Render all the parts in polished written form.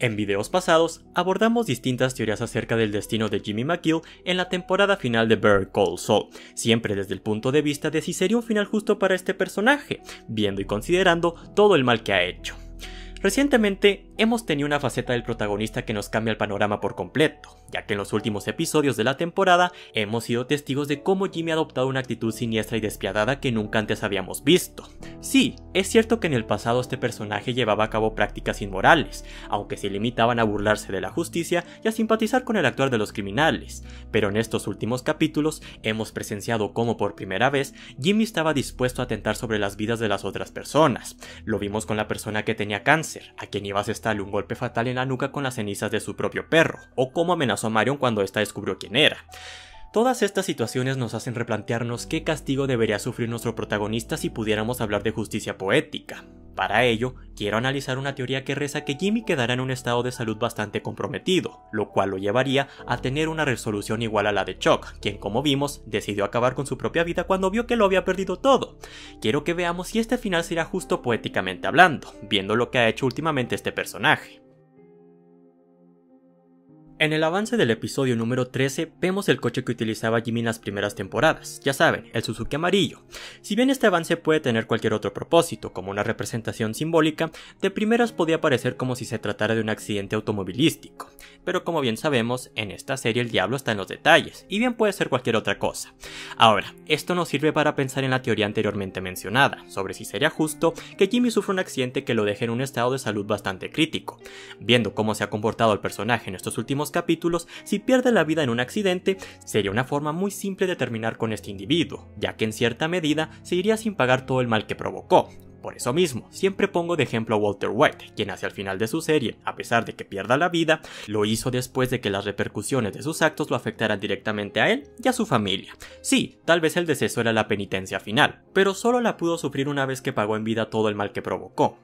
En videos pasados, abordamos distintas teorías acerca del destino de Jimmy McGill en la temporada final de Better Call Saul, siempre desde el punto de vista de si sería un final justo para este personaje, viendo y considerando todo el mal que ha hecho. Recientemente, hemos tenido una faceta del protagonista que nos cambia el panorama por completo, ya que en los últimos episodios de la temporada hemos sido testigos de cómo Jimmy ha adoptado una actitud siniestra y despiadada que nunca antes habíamos visto. Sí, es cierto que en el pasado este personaje llevaba a cabo prácticas inmorales, aunque se limitaban a burlarse de la justicia y a simpatizar con el actuar de los criminales, pero en estos últimos capítulos hemos presenciado cómo por primera vez Jimmy estaba dispuesto a atentar sobre las vidas de las otras personas. Lo vimos con la persona que tenía cáncer, a quien iba a asestarle un golpe fatal en la nuca con las cenizas de su propio perro, o cómo amenazó a Marion cuando ésta descubrió quién era. Todas estas situaciones nos hacen replantearnos qué castigo debería sufrir nuestro protagonista si pudiéramos hablar de justicia poética. Para ello, quiero analizar una teoría que reza que Jimmy quedará en un estado de salud bastante comprometido, lo cual lo llevaría a tener una resolución igual a la de Chuck, quien como vimos, decidió acabar con su propia vida cuando vio que lo había perdido todo. Quiero que veamos si este final será justo poéticamente hablando, viendo lo que ha hecho últimamente este personaje. En el avance del episodio número 13 vemos el coche que utilizaba Jimmy en las primeras temporadas, ya saben, el Suzuki amarillo. Si bien este avance puede tener cualquier otro propósito, como una representación simbólica, de primeras podía parecer como si se tratara de un accidente automovilístico. Pero como bien sabemos, en esta serie el diablo está en los detalles, y bien puede ser cualquier otra cosa. Ahora, esto nos sirve para pensar en la teoría anteriormente mencionada, sobre si sería justo que Jimmy sufra un accidente que lo deje en un estado de salud bastante crítico. Viendo cómo se ha comportado el personaje en estos últimos capítulos, si pierde la vida en un accidente, sería una forma muy simple de terminar con este individuo, ya que en cierta medida se iría sin pagar todo el mal que provocó. Por eso mismo, siempre pongo de ejemplo a Walter White, quien hacia el final de su serie, a pesar de que pierda la vida, lo hizo después de que las repercusiones de sus actos lo afectaran directamente a él y a su familia. Sí, tal vez el deceso era la penitencia final, pero solo la pudo sufrir una vez que pagó en vida todo el mal que provocó.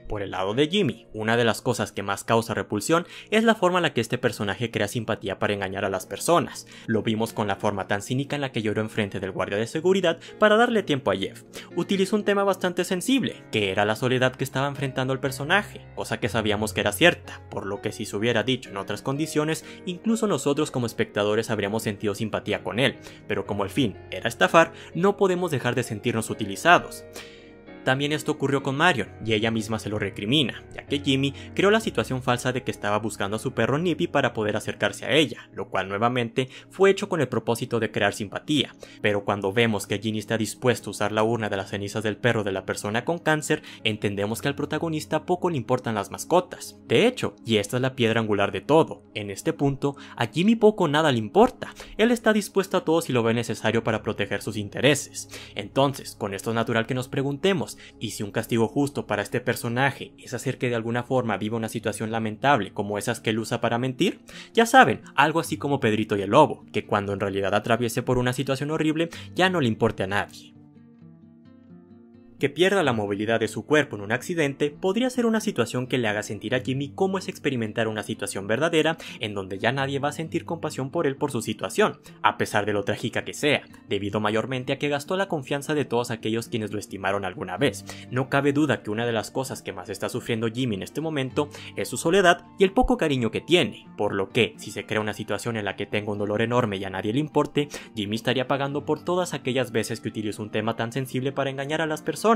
Por el lado de Jimmy, una de las cosas que más causa repulsión es la forma en la que este personaje crea simpatía para engañar a las personas. Lo vimos con la forma tan cínica en la que lloró enfrente del guardia de seguridad para darle tiempo a Jeff. Utilizó un tema bastante sensible, que era la soledad que estaba enfrentando el personaje, cosa que sabíamos que era cierta, por lo que si se hubiera dicho en otras condiciones, incluso nosotros como espectadores habríamos sentido simpatía con él, pero como el fin era estafar, no podemos dejar de sentirnos utilizados. También esto ocurrió con Marion, y ella misma se lo recrimina, ya que Jimmy creó la situación falsa de que estaba buscando a su perro Nippy para poder acercarse a ella, lo cual nuevamente fue hecho con el propósito de crear simpatía. Pero cuando vemos que Jimmy está dispuesto a usar la urna de las cenizas del perro de la persona con cáncer, entendemos que al protagonista poco le importan las mascotas. De hecho, y esta es la piedra angular de todo, en este punto, a Jimmy poco o nada le importa. Él está dispuesto a todo si lo ve necesario para proteger sus intereses. Entonces, con esto es natural que nos preguntemos, ¿y si un castigo justo para este personaje es hacer que de alguna forma viva una situación lamentable como esas que él usa para mentir? Ya saben, algo así como Pedrito y el Lobo, que cuando en realidad atraviese por una situación horrible ya no le importe a nadie. Que pierda la movilidad de su cuerpo en un accidente podría ser una situación que le haga sentir a Jimmy cómo es experimentar una situación verdadera en donde ya nadie va a sentir compasión por él por su situación, a pesar de lo trágica que sea, debido mayormente a que gastó la confianza de todos aquellos quienes lo estimaron alguna vez. No cabe duda que una de las cosas que más está sufriendo Jimmy en este momento es su soledad y el poco cariño que tiene, por lo que, si se crea una situación en la que tenga un dolor enorme y a nadie le importe, Jimmy estaría pagando por todas aquellas veces que utilizó un tema tan sensible para engañar a las personas.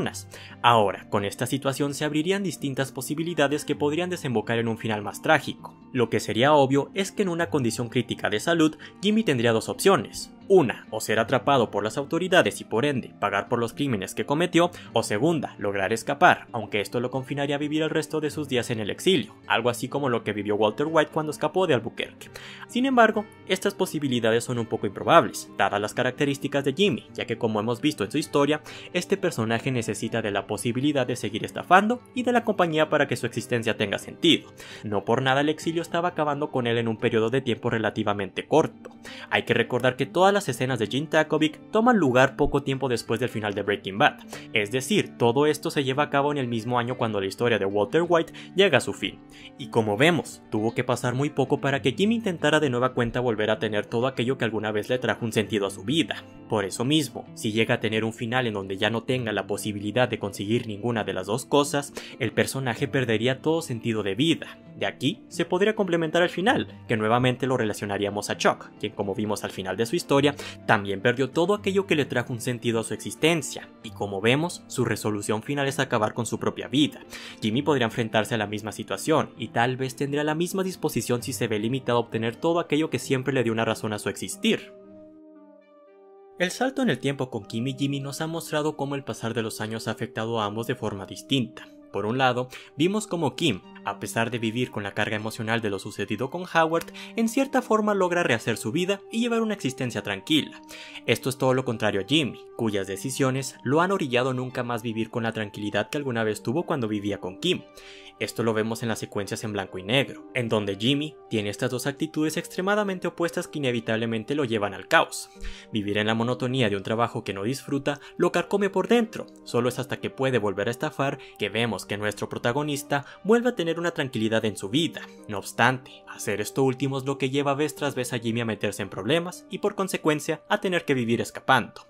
Ahora, con esta situación se abrirían distintas posibilidades que podrían desembocar en un final más trágico. Lo que sería obvio es que en una condición crítica de salud, Jimmy tendría dos opciones. Una, o ser atrapado por las autoridades y por ende pagar por los crímenes que cometió, o segunda, lograr escapar, aunque esto lo confinaría a vivir el resto de sus días en el exilio, algo así como lo que vivió Walter White cuando escapó de Albuquerque. Sin embargo, estas posibilidades son un poco improbables, dadas las características de Jimmy, ya que como hemos visto en su historia, este personaje necesita de la posibilidad de seguir estafando y de la compañía para que su existencia tenga sentido. No por nada el exilio estaba acabando con él en un periodo de tiempo relativamente corto. Hay que recordar que todas las escenas de Gene Takovic toman lugar poco tiempo después del final de Breaking Bad, es decir, todo esto se lleva a cabo en el mismo año cuando la historia de Walter White llega a su fin. Y como vemos, tuvo que pasar muy poco para que Jimmy intentara de nueva cuenta volver a tener todo aquello que alguna vez le trajo un sentido a su vida. Por eso mismo, si llega a tener un final en donde ya no tenga la posibilidad de conseguir ninguna de las dos cosas, el personaje perdería todo sentido de vida. De aquí se podría complementar al final, que nuevamente lo relacionaríamos a Chuck, quien como vimos al final de su historia, también perdió todo aquello que le trajo un sentido a su existencia, y como vemos, su resolución final es acabar con su propia vida. Jimmy podría enfrentarse a la misma situación, y tal vez tendría la misma disposición si se ve limitado a obtener todo aquello que siempre le dio una razón a su existir. El salto en el tiempo con Kim y Jimmy nos ha mostrado cómo el pasar de los años ha afectado a ambos de forma distinta. Por un lado, vimos cómo Kim, a pesar de vivir con la carga emocional de lo sucedido con Howard, en cierta forma logra rehacer su vida y llevar una existencia tranquila. Esto es todo lo contrario a Jimmy, cuyas decisiones lo han orillado nunca más vivir con la tranquilidad que alguna vez tuvo cuando vivía con Kim. Esto lo vemos en las secuencias en blanco y negro, en donde Jimmy tiene estas dos actitudes extremadamente opuestas que inevitablemente lo llevan al caos. Vivir en la monotonía de un trabajo que no disfruta lo carcome por dentro, solo es hasta que puede volver a estafar que vemos que nuestro protagonista vuelve a tener una tranquilidad en su vida. No obstante, hacer esto último es lo que lleva vez tras vez a Jimmy a meterse en problemas y por consecuencia a tener que vivir escapando.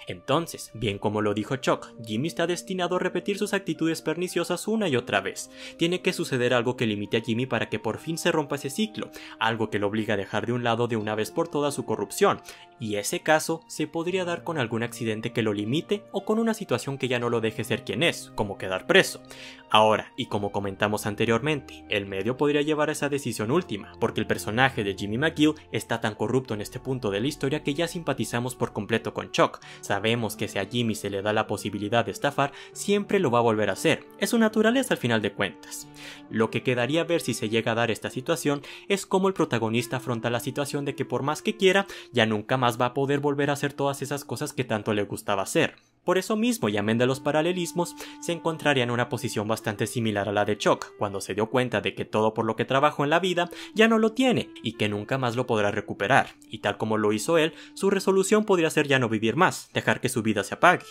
Entonces, bien como lo dijo Chuck, Jimmy está destinado a repetir sus actitudes perniciosas una y otra vez. Tiene que suceder algo que limite a Jimmy para que por fin se rompa ese ciclo, algo que lo obliga a dejar de un lado de una vez por todas su corrupción, y ese caso se podría dar con algún accidente que lo limite o con una situación que ya no lo deje ser quien es, como quedar preso. Ahora, y como comentamos anteriormente, el medio podría llevar a esa decisión última, porque el personaje de Jimmy McGill está tan corrupto en este punto de la historia que ya simpatizamos por completo con Chuck. Sabemos que si a Jimmy se le da la posibilidad de estafar, siempre lo va a volver a hacer, es su naturaleza al final de cuentas. Lo que quedaría ver si se llega a dar esta situación es cómo el protagonista afronta la situación de que por más que quiera, ya nunca más va a poder volver a hacer todas esas cosas que tanto le gustaba hacer. Por eso mismo, y amén de los paralelismos, se encontraría en una posición bastante similar a la de Chuck, cuando se dio cuenta de que todo por lo que trabajó en la vida ya no lo tiene, y que nunca más lo podrá recuperar, y tal como lo hizo él, su resolución podría ser ya no vivir más, dejar que su vida se apague.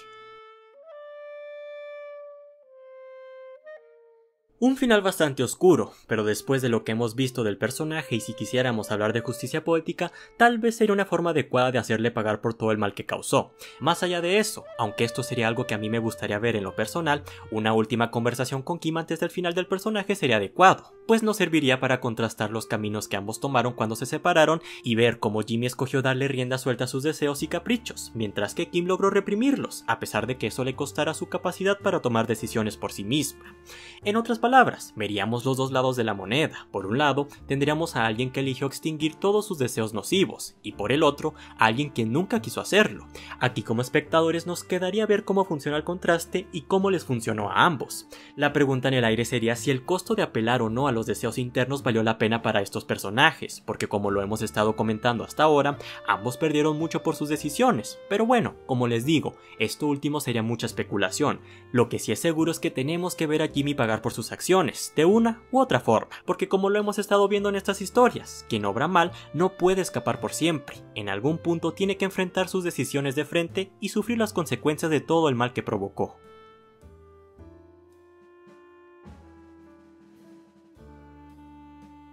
Un final bastante oscuro, pero después de lo que hemos visto del personaje y si quisiéramos hablar de justicia poética, tal vez sería una forma adecuada de hacerle pagar por todo el mal que causó. Más allá de eso, aunque esto sería algo que a mí me gustaría ver en lo personal, una última conversación con Kim antes del final del personaje sería adecuado, pues nos serviría para contrastar los caminos que ambos tomaron cuando se separaron y ver cómo Jimmy escogió darle rienda suelta a sus deseos y caprichos, mientras que Kim logró reprimirlos, a pesar de que eso le costara su capacidad para tomar decisiones por sí misma. En otras palabras, veríamos los dos lados de la moneda. Por un lado, tendríamos a alguien que eligió extinguir todos sus deseos nocivos, y por el otro, a alguien que nunca quiso hacerlo. Aquí como espectadores nos quedaría ver cómo funciona el contraste y cómo les funcionó a ambos. La pregunta en el aire sería si el costo de apelar o no a los deseos internos valió la pena para estos personajes, porque como lo hemos estado comentando hasta ahora, ambos perdieron mucho por sus decisiones. Pero bueno, como les digo, esto último sería mucha especulación. Lo que sí es seguro es que tenemos que ver a Jimmy pagar por sus acciones, de una u otra forma, porque como lo hemos estado viendo en estas historias, quien obra mal no puede escapar por siempre, en algún punto tiene que enfrentar sus decisiones de frente y sufrir las consecuencias de todo el mal que provocó.